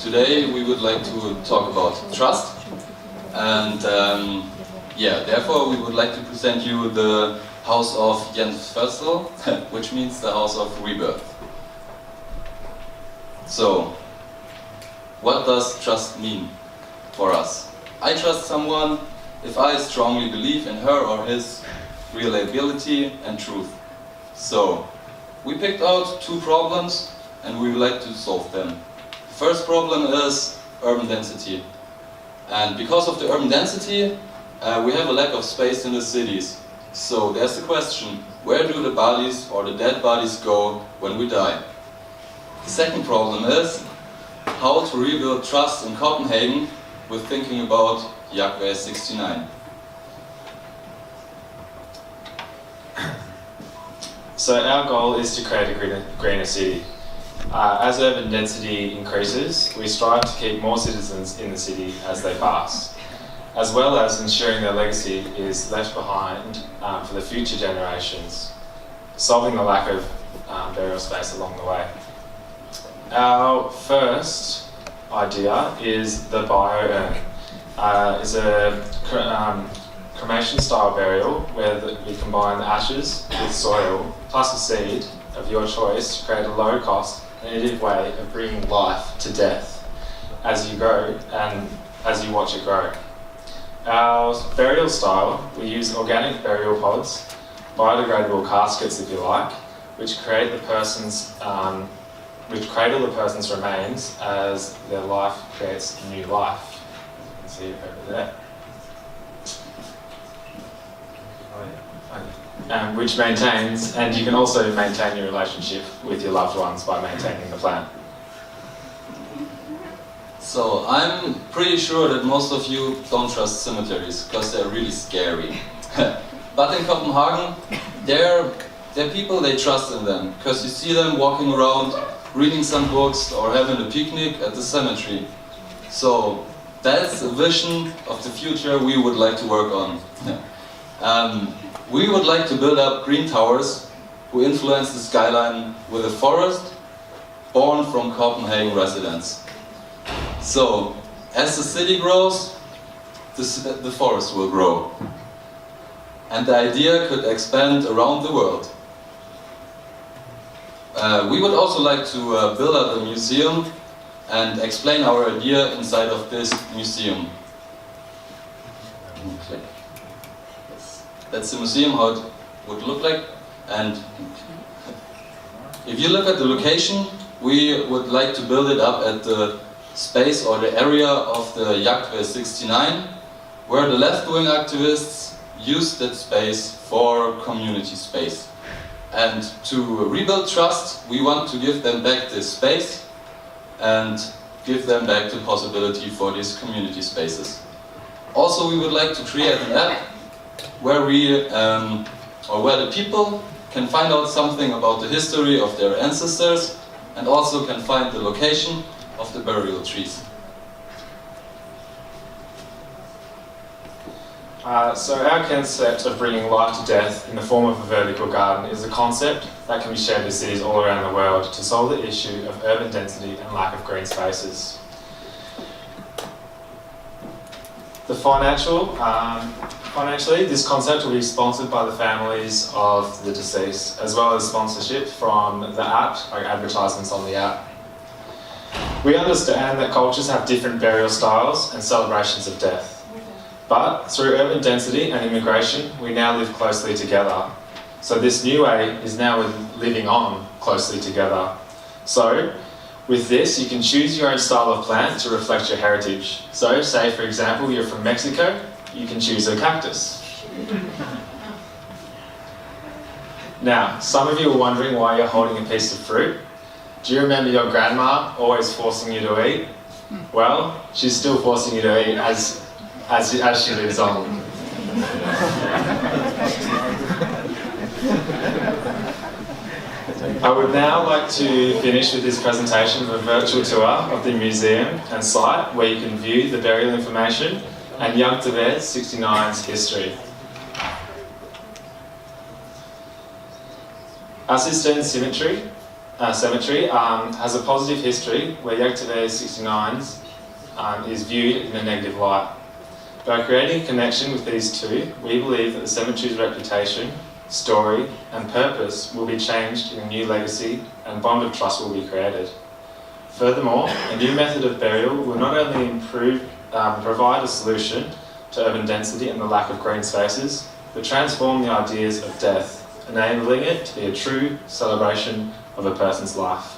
Today we would like to talk about trust, and therefore we would like to present you the house of Jens Födsel, which means the house of rebirth. So, what does trust mean for us? I trust someone if I strongly believe in her or his reliability and truth. So, we picked out two problems and we would like to solve them. The first problem is urban density. And because of the urban density, we have a lack of space in the cities. So there's the question, where do the bodies or the dead bodies go when we die? The second problem is how to rebuild trust in Copenhagen with thinking about Jagtvej 69. So our goal is to create a greener city. As urban density increases, we strive to keep more citizens in the city as they pass, as well as ensuring their legacy is left behind for the future generations, solving the lack of burial space along the way. Our first idea is the bio-urn. It's a cremation style burial where we combine the ashes with soil plus a seed of your choice to create a low cost and innovative way of bringing life to death as you grow and as you watch it grow. Our burial style, we use organic burial pods, biodegradable caskets if you like, which cradle the person's remains as their life creates new life. You can see it over there. Which maintains, and you can also maintain your relationship with your loved ones by maintaining the plant. So I'm pretty sure that most of you don't trust cemeteries because they're really scary. But in Copenhagen, there are people they trust in them because you see them walking around, reading some books or having a picnic at the cemetery. So that's a vision of the future we would like to work on. We would like to build up green towers who influence the skyline with a forest born from Copenhagen residents. So, as the city grows, the forest will grow. And the idea could expand around the world. We would also like to build up a museum and explain our idea inside of this museum. That's the museum, how it would look like. And if you look at the location, we would like to build it up at the space or the area of the Jagtvej 69, where the left-wing activists use that space for community space. And to rebuild trust, we want to give them back this space and give them back the possibility for these community spaces. Also, we would like to create an app where where the people can find out something about the history of their ancestors and also can find the location of the burial trees. So our concept of bringing life to death in the form of a vertical garden is a concept that can be shared with cities all around the world to solve the issue of urban density and lack of green spaces. Financially, this concept will be sponsored by the families of the deceased, as well as sponsorship from the app, like advertisements on the app. We understand that cultures have different burial styles and celebrations of death. But through urban density and immigration, we now live closely together. So this new way is now living on closely together. So with this, you can choose your own style of plant to reflect your heritage. So say, for example, you're from Mexico, you can choose a cactus. Now, some of you are wondering why you're holding a piece of fruit. Do you remember your grandma always forcing you to eat? Well, she's still forcing you to eat as she lives on. I would now like to finish with this presentation of a virtual tour of the museum and site where you can view the burial information and Jagtvej 69's history. Assisted symmetry Cemetery has a positive history where Yagtave 69s is viewed in a negative light. By creating a connection with these two, we believe that the cemetery's reputation, story and purpose will be changed in a new legacy and bond of trust will be created. Furthermore, a new method of burial will not only provide a solution to urban density and the lack of green spaces, but transform the ideas of death, enabling it to be a true celebration of a person's life.